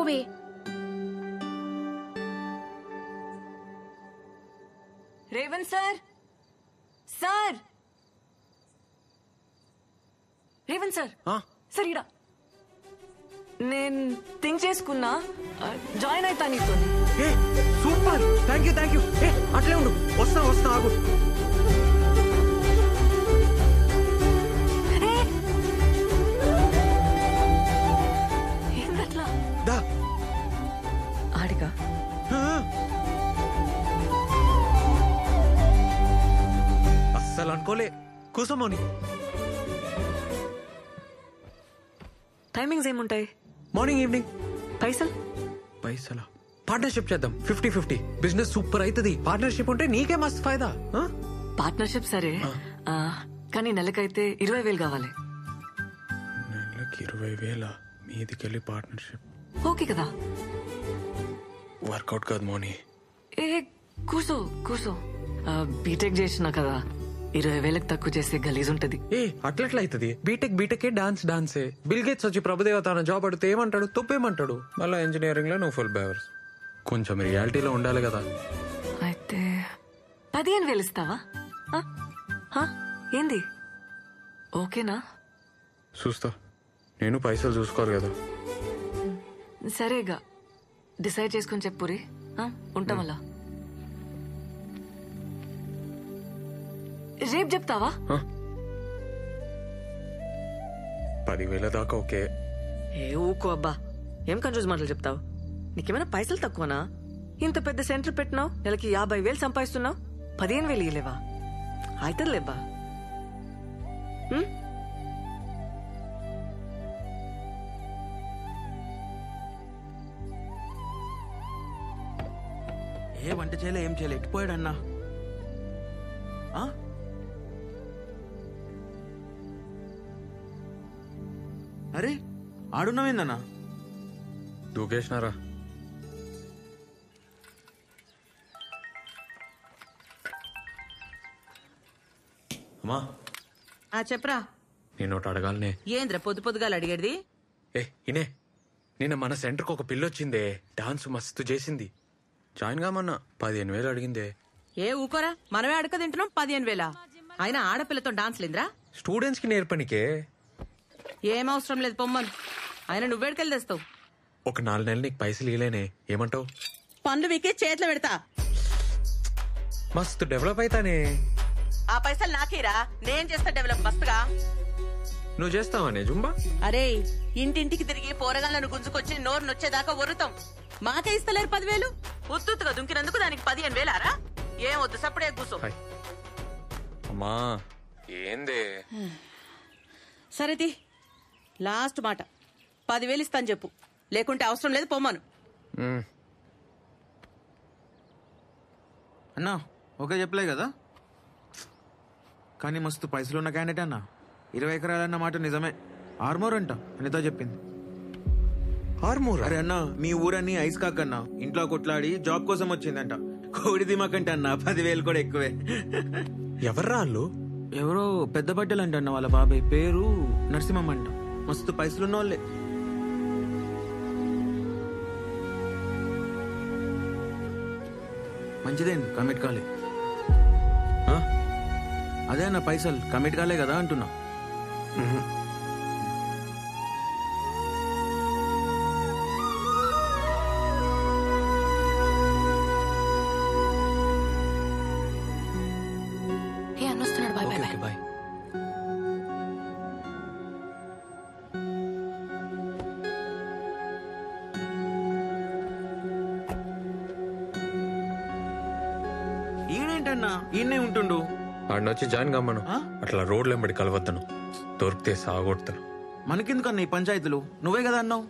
చెప్పవే. Revanth sir, sir Revanth sir, sir ఇడా నేను థింక్ చేసుకున్నా, జాయిన్ అవుతా నీతో. Super, thank you. అట్లే ఉండు, వస్తా ఆగు. ఏందట్లా దా ఆడిగా అస్సలు అనుకోలే. కూసోమోని. టైమింగ్స్ ఏముంటాయి? Morning evening. పైసలా? పార్ట్నర్షిప్ చేద్దాం, 50-50. బిజినెస్ సూపర్ అవుతుంది. పార్ట్నర్షిప్ ఉంటే నీకే మస్తు ఫైదా. పార్ట్నర్షిప్ సరే, కానీ నెలకైతే 20,000 కావాలి. నెలకి 20,000 మీదికెళ్ళి పార్ట్నర్షిప్ ఓకే కదా? వర్కౌట్ కాదు మోని. ఏ కూర్చో. బీటెక్ చేసినా కదా, 20,000 తక్కువ చేస్తే గలీజ్ ఉంటది. అట్లెట్లా అవుతుంది? బీటెక్ డాన్సే. బిల్ గేట్స్ వచ్చి ప్రభుదేవ తన జాబ్ అడిగితే ఏమంటాడు? తప్పేమంటాడు? మళ్ళీ ఇంజనీరింగ్ లో నువ్వు ఫుల్ బేవర్స్. కొంచెం రియాలిటీలో ఉండాలి కదా. అయితే 15,000 ఇస్తావా? ఏంది? ఓకేనా? చూస్తా, నేను పైసలు చూసుకోరు కదా. సరేగా, డిసైడ్ చేసుకుని చెప్పురి. ఉంటాం అలా. రేపు చెప్తావా? 10,000 దాకా ఓకే. ఊకో అబ్బా, ఏం కన్ఫ్యూజ్ మాటలు చెప్తావు? నీకేమైనా పైసలు తక్కువనా? ఇంత పెద్ద సెంటర్ పెట్టినావు, నెలకి 50,000 సంపాదిస్తున్నావు, 15,000 ఇయ్యలేవా? అయితే లేబ్బా. ఏ వంట చేయలే, ఏం చేయలే, ఎట్టిపోయాడు అన్నా? అరే ఆడున్నావేందన్నా? దూకేసినారా? అమ్మా చెప్పరా. నేను ఒకటి అడగాలనే. ఏంద్ర పొద్దుగాలు అడిగేది? ఇనే, నిన్న మన సెంటర్కి ఒక పిల్లొచ్చిందే, డాన్స్ మస్తు చేసింది. జాయిన్ కామన్నా 15,000 అడిగిందే. ఊకోరా, మనమే అడక తింటున్నాం. 15,000 అయినా ఆడపిల్లతో డాన్స్ లేదురా? స్టూడెంట్స్ కి నేర్పనికే. ఏం అవసరం లేదు, పొమ్మను. అయినా నువ్వేడికెళ్ళి తెస్తావు? ఒక 4 నెలలు నీకు పైసలు ఇవ్వలేనే, ఏమంటావు? పనులు వీకే చేతిలో పెడతా. మస్తు డెవలప్ అవుతానే. ఆ పైసలు నాకేరా, నేను చేస్తా డెవలప్ మస్తుగా. నువ్వు చేస్తావానే జుంబా? అరే, ఇంటింటికి తిరిగి పోరగాళ్ళను గుంజుకొచ్చి నోరు నొచ్చేదాకా ఒరుతాం. మాకే ఇస్తలేరు 10,000. ఉత్తుగా దుంకినందుకు దానికి 15,000 ఏం వద్దు, సప్పుడే కూర్చో. అమ్మా ఏందే? సరేది, లాస్ట్ మాట, 10,000 ఇస్తాను చెప్పు, లేకుంటే అవసరం లేదు, పొమ్మను. అన్నా ఓకే చెప్పలే కదా, కానీ మస్తు పైసలు ఉన్న క్యాండిడేట్ అన్నా. 20 ఎకరాలన్న మాట నిజమే. ఆర్మోర్ అంట అనితో చెప్పింది. ఆర్మూర్? అరే అన్నా, మీ ఊరన్నీ ఐస్ కాకన్నా ఇంట్లో కొట్లాడి జాబ్ కోసం వచ్చిందంట. కోడి దిమాకంటే అన్నా 10,000 కూడా ఎక్కువే. ఎవర్రా వాళ్ళు? ఎవరో పెద్ద బట్టలు అంట అన్న, వాళ్ళ బాబాయ్ పేరు నరసింహం అంట. మస్తు పైసలున్న వాళ్ళే. మంచిదేంది, కమిట్ కాలే. అదే అన్న, పైసలు కమిట్ కాలే కదా అంటున్నా. అన్నొస్తున్నాడు, బాయ్ బాయ్ బాయ్. ఈయనేంటన్నా ఈయనే ఉంటుండు? ఆడినొచ్చి జాయిన్ కమ్మను. అట్లా రోడ్లు వెంబడి కలవద్దను, దొరికితే సాగొడతాను. మనకెందుకన్నా ఈ పంచాయతీలు? నువ్వే కదా అన్నావు.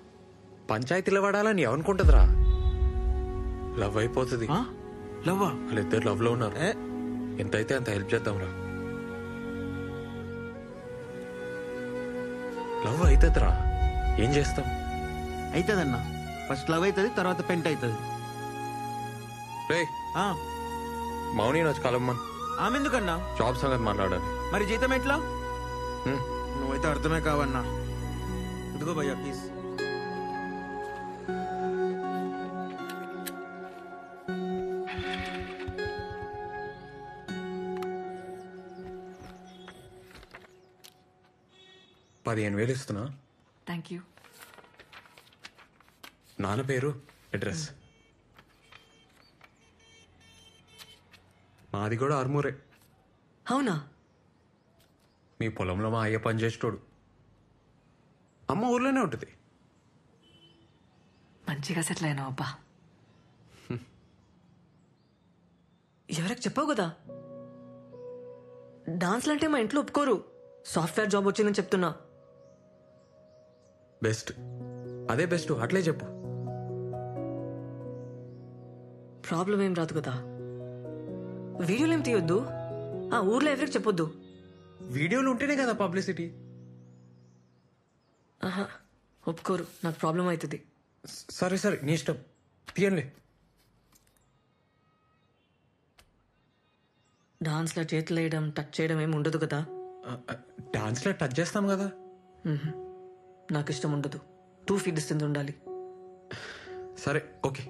పంచాయతీలో పడాలని ఎవనుకుంటుందిరా? లవ్ అయిపోతుంది. లవ్వా? వాళ్ళిద్దరు లవ్ లో ఉన్నారు. ఎంతైతే అంత హెల్ప్ చేద్దాంరా. లవ్ అవుతుందిరా, ఏం చేస్తాం? అవుతుందన్నా, ఫస్ట్ లవ్ అవుతుంది, తర్వాత పెంట్ అవుతుంది. రే మౌని వచ్చి కలమ్మన్. ఆమె ఎందుకన్నా? జాబ్ సంగతి మాట్లాడాలి. మరి జీతం ఎట్లా? నువ్వైతే అర్థమే కావన్నా. ఇదిగో భయ్యా ప్లీజ్. 15,000 ఇస్తున్నా. Thank you. నాన్న పేరు, అడ్రస్. మాది కూడా ఆర్మూరే. అవునా? మీ పొలంలో మా అయ్య పనిచేసేటోడు. అమ్మ ఊర్లోనే ఉంటుంది. మంచిగా సెటిల్ అయినావు అబ్బా. ఎవరికి చెప్పావు కదా, డాన్స్లు అంటే మా ఇంట్లో ఒప్పుకోరు. సాఫ్ట్వేర్ జాబ్ వచ్చిందని చెప్తున్నా. బెస్ట్, అదే బెస్ట్, అట్లే చెప్పు. ప్రాబ్లం ఏం రాదు కదా. వీడియోలు ఏం తీయొద్దు, ఆ ఊర్లో ఎవరికి చెప్పొద్దు. వీడియోలు ఉంటేనే కదా పబ్లిసిటీ. ఆహా, ఒప్పుకోరు, నాకు ప్రాబ్లం అవుతుంది. సరే సరే, నీ ఇష్టం, తీయండి. డాన్స్లో చేతులు వేయడం, టచ్ చేయడం ఏమి ఉండదు కదా. డాన్స్లో టచ్ చేస్తాం కదా. నాకు ఇష్టం ఉండదు. 2 feet డిస్టెన్స్ ఉండాలి. సరే ఓకే.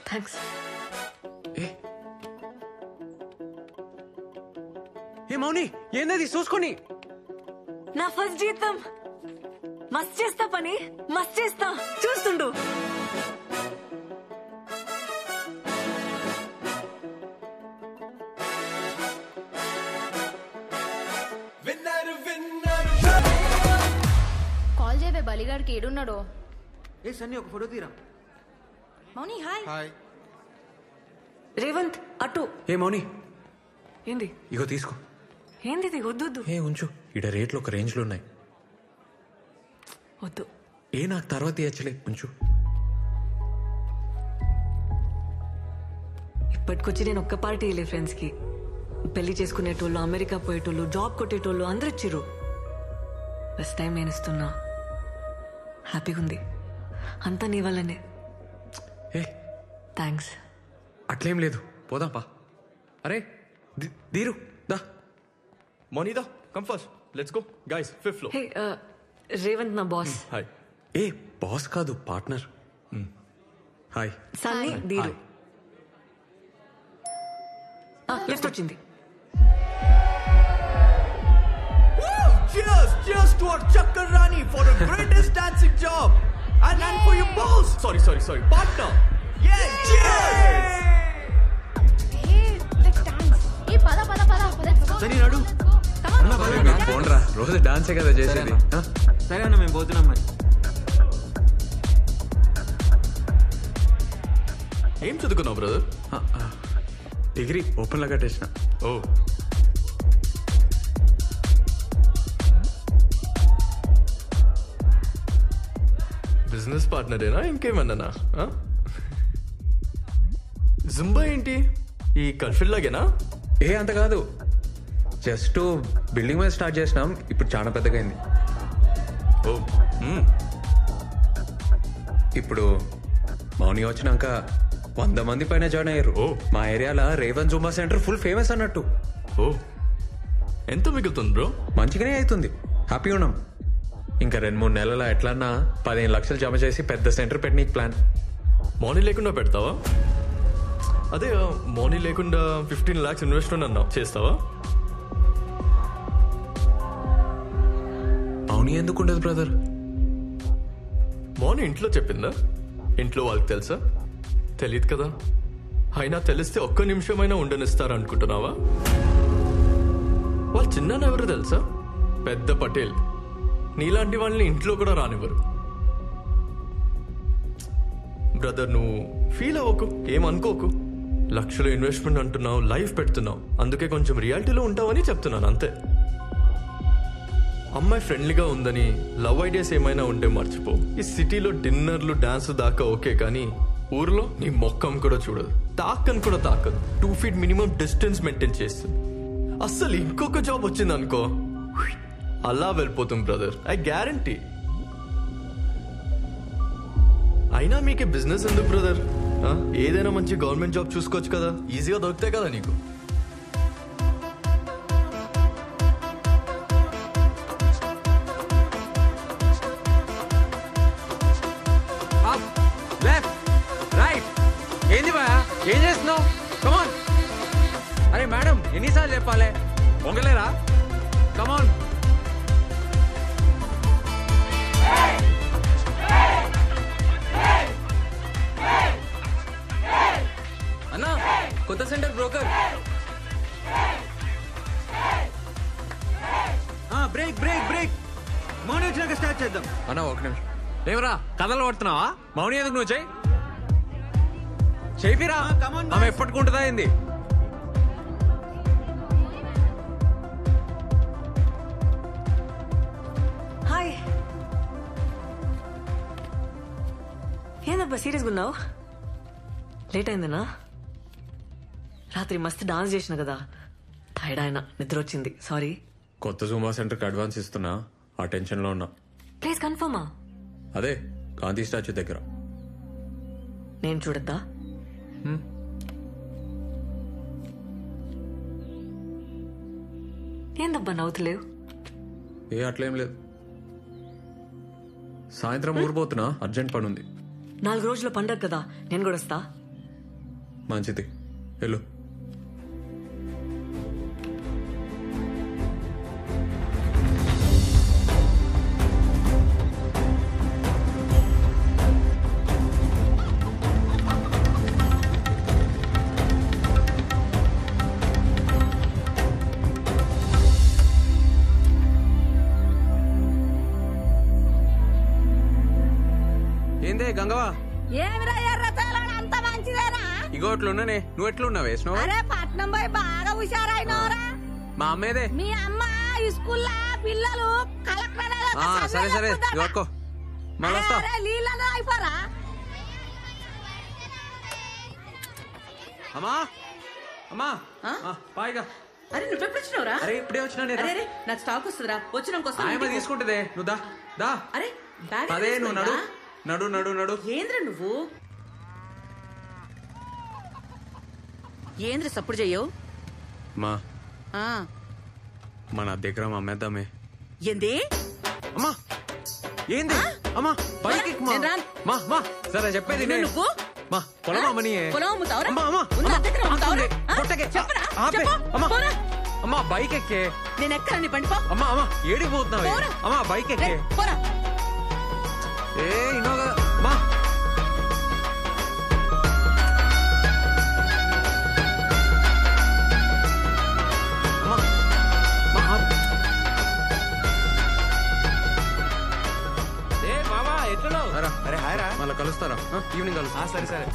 థ్యాంక్స్. ఏ మౌని, ఏందది చూసుకొని? నా ఫస్ట్ జీతం. మస్త్ చేస్తా పని, మస్త్ చేస్తా, చూస్తుండు. కాల్ చేయవే బలిగాడికి ఏడున్నాడో. ఏ సన్నీ, ఒక ఫోటో తీరా. మౌని హాయ్. హాయ్. రేవంత్ అటు. ఏ మౌని, ఏంది ఇగో తీసుకో. ఏంది ఇది? వద్దు వద్దు ఏ ఉంచు, ఇడ రేట్లు ఒక రేంజ్లో ఉన్నాయి. వద్దు. ఏ నాకు తర్వాత ఇచ్చలే, ఉంచు. ఇప్పటికొచ్చి నేను ఒక్క పార్టీ వెళ్ళే ఫ్రెండ్స్కి. పెళ్లి చేసుకునేటోళ్ళు, అమెరికా పోయేటోళ్ళు, జాబ్ కొట్టేటోళ్ళు అందరు ఇచ్చిర్రు. ఫస్ట్ టైం నేను ఇస్తున్నా. హ్యాపీగా ఉంది. అంతా నీ వల్లనే. ఏ థ్యాంక్స్. అట్లేం లేదు, పోదాంపా. అరే దీరు దా. Monida, come first. Let's go. Guys, 5th floor. హే, రేవంత్ నా బాస్. Hi. ఏ బాస్ కాదు, పార్ట్నర్. హాయ్. సన్నీ, దీరు. లిఫ్ట్ వచ్చింది. Cheers! Cheers to our Chakkar Rani for the greatest dancing job! And for your boss! Sorry. Partner! Yeah! Cheers! Hey, let's dance. Hey, pada. Let's go. సరే నాడు. పోన్రా, రోజు డాన్సే కదా చేసేది. సరే అన్న, మేము పోతున్నాం మరి. ఏం చదువుకున్నావు బ్రదర్? డిగ్రీ ఓపెన్లో కట్టేసిన. ఓ, బిజినెస్ పార్ట్నరేనా ఇంకేమన్నానా? జుంబా ఏంటి, ఈ కల్ఫిల్ లాగేనా? ఏ అంత కాదు, జస్ట్ బిల్డింగ్ మీద స్టార్ట్ చేసినాం, ఇప్పుడు చాలా పెద్దగా అయింది. ఓ, ఇప్పుడు మౌని వచ్చినాక 100 మంది పైన జాయిన్ అయ్యారు. ఓ. మా ఏరియాలో Revan Zumba centre full famous అన్నట్టు. ఓ, ఎంత మిగులుతుంది బ్రో? మంచిగానే అవుతుంది, హ్యాపీ ఉన్నాం. ఇంకా 2-3 నెలల ఎట్లన్నా 15 లక్షలు జమ చేసి పెద్ద సెంటర్ పెట్టనీకి ప్లాన్. మౌనీ లేకుండా పెడతావా? అదే మౌనీ లేకుండా 15 lakhs ఇన్వెస్ట్మెంట్ అన్నావు, చేస్తావా? మౌని ఎందుకు ఉండదు బ్రదర్? మౌనీ ఇంట్లో చెప్పిందా? ఇంట్లో వాళ్ళకి తెలుసా? తెలియదు కదా. అయినా తెలిస్తే ఒక్క నిమిషమైనా ఉండనిస్తారు అనుకుంటున్నావా? వాళ్ళ చిన్న ఎవరు తెలుసా? పెద్ద పటేల్. నీలాంటి వాళ్ళని ఇంట్లో కూడా రానివ్వరు. బ్రదర్, నువ్వు ఫీల్ అవ్వకు, ఏమనుకోకు. లక్షలు ఇన్వెస్ట్మెంట్ అంటున్నావు, లైఫ్ పెడుతున్నావు, అందుకే కొంచెం రియాలిటీలో ఉంటావని చెప్తున్నాను అంతే. అమ్మాయి ఫ్రెండ్లీగా ఉందని లవ్ ఐడియాస్ ఏమైనా ఉంటే మర్చిపో. ఈ సిటీలో డిన్నర్లు, డాన్స్ దాకా ఓకే, కానీ ఊర్లో నీ మొక్కం కూడా చూడదు, తాకని కూడా తాకదు. 2 feet మినిమం డిస్టెన్స్ మెయింటైన్ చేస్తుంది. అస్సలు ఇంకొక జాబ్ వచ్చింది అనుకో, అలా వెళ్ళిపోతుంది బ్రదర్, ఐ గ్యారంటీ. అయినా మీకే బిజినెస్ ఎందుకు బ్రదర్? ఏదైనా మంచి గవర్నమెంట్ జాబ్ చూసుకోవచ్చు కదా, ఈజీగా దొరుకుతాయి కదా నీకు. ఎన్నిసార్లు చెప్పాలి పొంగలేరా కమాన్ అన్నా కొత్త centre broker. Break break break మౌని వచ్చినాక స్టార్ట్ చేద్దాం. అన్న ఒక నిమిషం ఏమరా కథలు పడుతున్నావా మౌని ఎందుకు నువ్వు చేయిరా ఆమె ఎప్పటికుంటుందా ఏంది హాయ్ ఏందబ్బా సీరియస్గా ఉన్నావు లేట్ అయిందనా రాత్రి మస్తు డాన్స్ చేసిన కదా టైర్డ్ ఆయన నిద్ర వచ్చింది సారీ కొత్త జూమా సెంటర్కి అడ్వాన్స్ ఇస్తున్నా ఆ టెన్షన్లో ఉన్నా ప్లీజ్ కన్ఫర్మా అదే గాంధీ స్టాచ్యూ దగ్గర నేను చూడద్దా ఏందబ్బా నవ్వుతలేవు అట్లేం లేదు సాయంత్రం ఊరిపోతున్నా అర్జెంట్ పని ఉంది 4 రోజుల పండగ కదా నేను కూడా వస్తా మంచిది వెళ్ళు ఏందే గంగవా ఏమిరా ఎర్రచాల అంత మంచిదేనా ఇగో అట్లున్నానే నువ్వు ఎట్లున్నావు వేసినావు అరే పట్నం పోయి బాగా హుషారైనవరా మా అమ్మేదే మీ అమ్మ ఈ స్కూల్లో పిల్లలు కలెక్టర్ సరే సరే ఇగో మళ్ళీ వస్తా నీళ్ళలో అయిపోరా అమ్మా అమ్మా పాయిగా అరే నువ్వెప్పుడు వచ్చినావురా? అరే ఇప్పుడే వచ్చినా అరే నాకు స్టాక్ వస్తుందిరా వచ్చినాక తీసుకుంటుందే నువ్వు దా దా అరే అదే నువ్వు నడు నడు నడు నడు ఏంద్ర నువ్వు ఏంద్ర సప్పుడు చెయ్యవు మా మన దగ్గర అమ్మేద్దామే ఏంది అమ్మా ఏంది అమ్మా పైకి సరే చెప్పేది నువ్వు మా పొలం అమ్మని పొలం అమ్ముతావురా? అమ్మా అమ్మా ఉన్న దగ్గర అమ్ముతావురా? కొట్టకే చెప్పరా? ఆపే చెప్పు. అమ్మా పోరా. అమ్మా బైక్ ఎక్కే నేను ఎక్కరా నీ బండి పో. అమ్మా అమ్మా ఏడికి పోతున్నావే పోరా. అమ్మా బైక్ ఎక్కే పోరా ఇన్నో కదా అమ్మా అరే హాయ్ రా మళ్ళీ కలుస్తారా ఈవినింగ్ కలుస్తా సరే సరే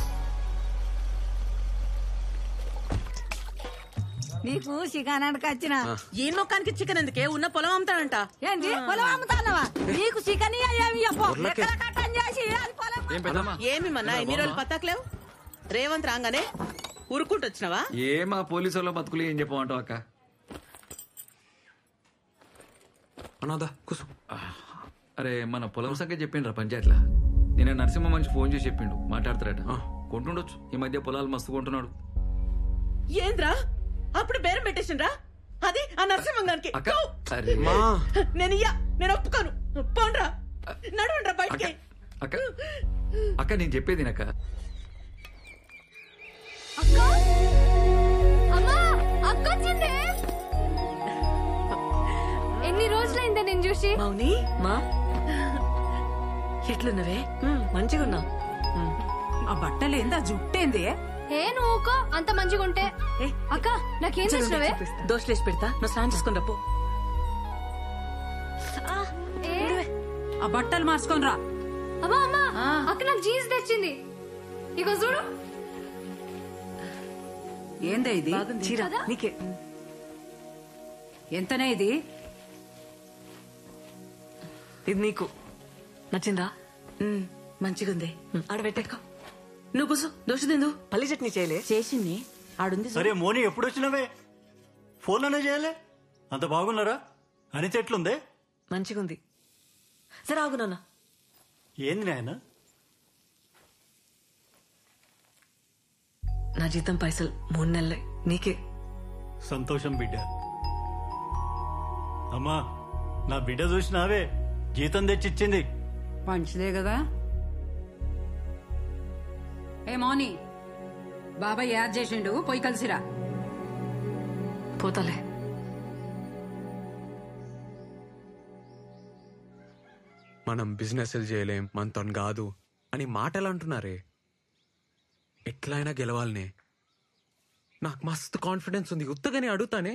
నీకు చికెనానికి వచ్చిన ఈ మొక్కానికి చికెన్ ఎందుకే ఉన్న పొలం అమ్ముతాడంట. ఏంటి పొలం అమ్ముతానవా నీకు చికెన్ ఏమి చెప్పు ఎక్కడ కట్టం చేసి అది పొలం ఏమి మన్నా ఎన్ని రోజులు పత్తాకలేవు రేవంత్ రాగానే ఉరుక్కుంటూ వచ్చినావా? ఏ మా పోలీసు వాళ్ళ బతుకులు ఏం చెప్పమంటావు అక్క? అనాదా కూసు అరే మన పొలం సంఖ్య చెప్పిండ్రా పంచాయతీలా. నేను నరసింహ మనిషి ఫోన్ చేసి చెప్పిండు మాట్లాడతారట. కొంటుండొచ్చు ఈ మధ్య పొలాలు మస్తు కొంటున్నాడు. ఏంద్రా అప్పుడు బేరం పెట్టేసిండ్రా? అది ఆ నరసింహంగానికి. అక్క అరే నేను ఒప్పుకోను. పోండ్రా నడవండ్రా బయటికి. అక్క అక్క నేను చెప్పేది అక్క. ఎన్ని రోజులైందే నేను చూసి. మౌని మా ఎట్లున్నవే? మంచిగా ఉన్నా. ఆ బట్టలు ఏందా జుట్టేంది ఏ నువ్వుకో అంత మంచిగా ఉంటే. అక్క నాకేం చేసినవే? దోశలేసి పెడతా నువ్వు స్నానం చేసుకుని రప్పు. ఆ బట్టలు మార్చుకొని రా. అమ్మా అమ్మా అక్క నాకు జీన్స్ తెచ్చింది ఇగో చూడు. ఏందా ఇది చీర నీకే. ఎంతనే ఇది? ఇది నీకు నచ్చిందా? మంచిగుంది. ఆడబెట్టేకో. నువ్వు కూసు దోశ తిందు. పల్లి చట్నీ చేయలే? చేసింది ఆడుంది. సరే మోని ఎప్పుడు వచ్చినవే? ఫోన్లోనే చేయలే? అంత బాగున్నారా? అని చెట్లుందే మంచిగుంది. సరే ఆగు నాన్న. ఏంది నాయన? నా జీతం పైసలు 3 నెలలే నీకే. సంతోషం బిడ్డ. అమ్మా నా బిడ్డ చూసినావే జీతం తెచ్చిచ్చింది. మంచిదే కదా. ఏ మౌని బాబాయ్ యాద్ చేసిండు పోయి కలిసిరా. పోతాలే. మనం బిజినెస్లు చేయలేం, మనతో కాదు అని మాటలు అంటున్నారే. ఎట్లయినా గెలవాలనే. నాకు మస్తు కాన్ఫిడెన్స్ ఉంది. ఉత్తగానే అడుగుతానే.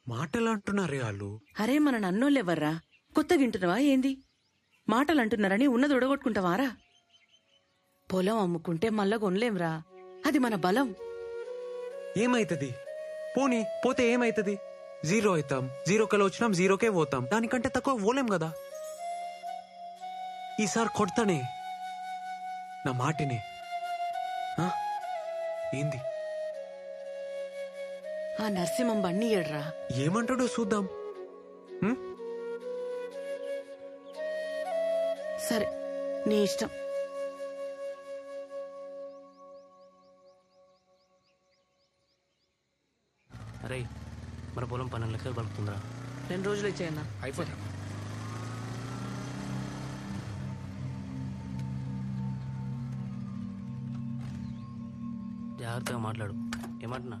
మాటలు అంటున్నారే వాళ్ళు. అరే మన నన్నోళ్ళెవర్రా? కొత్తగా వింటున్నావా ఏంది? మాటలు అంటున్నారని ఉన్నది ఉడగొట్టుకుంటావారా? పొలం అమ్ముకుంటే మళ్ళా కొనలేంరా, అది మన బలం. ఏమైతుంది? పోనీ పోతే ఏమైతుంది? 0 అవుతాం. 0 వచ్చినాం, 0కే పోతాం. దానికంటే తక్కువ పోలేం కదా. ఈసారి కొడతానే నా మాటిని. ఏంది? ఆ నరసింహం బండి ఏడ్రా. ఏమంటాడో చూద్దాం. సరే నీ ఇష్టం. అరే మన పొలం 12 లక్షలు పలుకుతుందిరా. 2 రోజులు ఇచ్చేయన్నా. అయిపోతా. జాగ్రత్తగా మాట్లాడు. ఏమంటున్నా?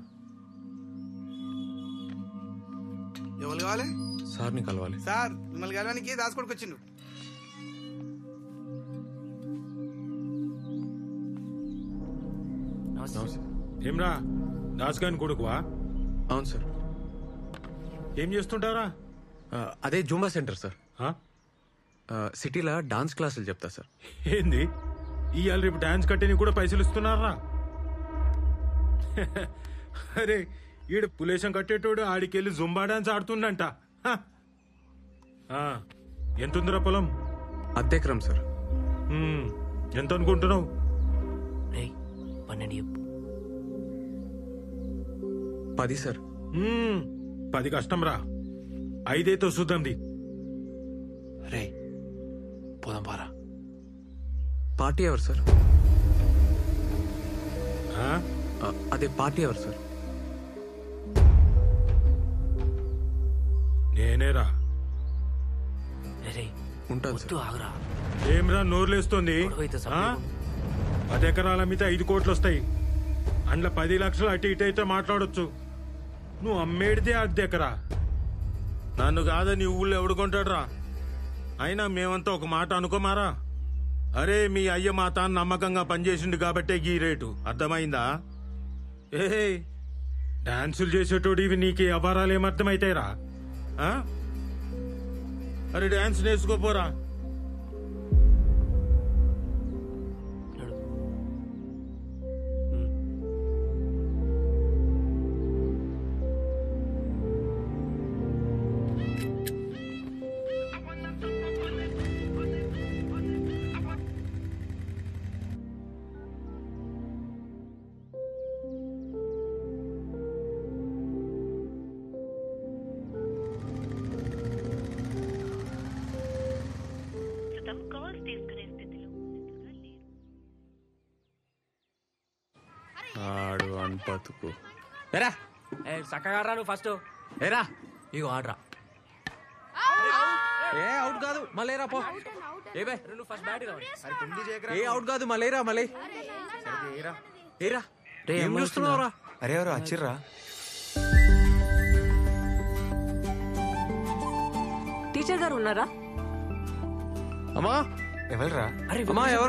ఎవరు కావాలి? సార్ని కలవాలి. సార్ మిమ్మల్ని కలవడానికి దాచుకోడికి వచ్చిండు. ఏమ్రా దాస్గాని కొడుకువా? అవును సార్. ఏం చేస్తుంటారా? అదే జూంబా సెంటర్ సార్. సిటీలో డాన్స్ క్లాసులు చెప్తా సార్. ఏంది ఇవాళ రేపు డాన్స్ కట్టేని కూడా పైసలు ఇస్తున్నారా? అరే ఈడ పులేశం కట్టేటోడు ఆడికెళ్ళి జుంబా డాన్స్ ఆడుతుండంట. ఎంతుందిరా పొలం? 10 ఎకరం సార్. ఎంత అనుకుంటున్నావు? 12 చెప్పు. 10 సార్. 10 కష్టం రా. 5 అయితే చూద్దాంది. రే పోదాం పారా. పార్టీ ఎవరు సార్? అదే పార్టీ ఎవరు సార్? నేనేరా. ఉంటాను సార్. ఆగరా. ఏమ్రా నోర్లేస్తుంది? 10 ఎకరాల మీద 5 కోట్లు వస్తాయి. అందులో 10 లక్షలు అటు ఇటు అయితే మాట్లాడొచ్చు. నువ్వు అమ్మేడితే 10 ఎకరా. నన్ను కాదా నీ ఊళ్ళో ఎవడు కొంటాడురా? అయినా మేమంతా ఒక మాట అనుకోమారా. అరే మీ అయ్య మా తాను నమ్మకంగా పనిచేసిండు కాబట్టే ఈ రేటు. అర్థమైందా? డాన్సులు చేసేటోడు ఇవి నీకు వ్యవహారాలు ఏమర్థమైతాయిరా? అరే డాన్స్ నేర్చుకోపోరా. ఆడు అని బతుకు. ఎరా చక్కగా రా నువ్వు ఫస్ట్. ఏరా ఇగో ఆడరా. ఏ అవుట్ కాదు మళ్ళీరా పో. ఏబే నువ్వు ఫస్ట్ బ్యాట్ రావాలి. ఏ అవుట్ కాదు మళ్ళీరా. మళ్ళీ ఏరా ఏం చూస్తున్నావురా? అరే ఎవరు వచ్చిర్రా? టీచర్ గారు ఉన్నారా? అమ్మా ఎవరు రా? అమ్మా ఎవరు?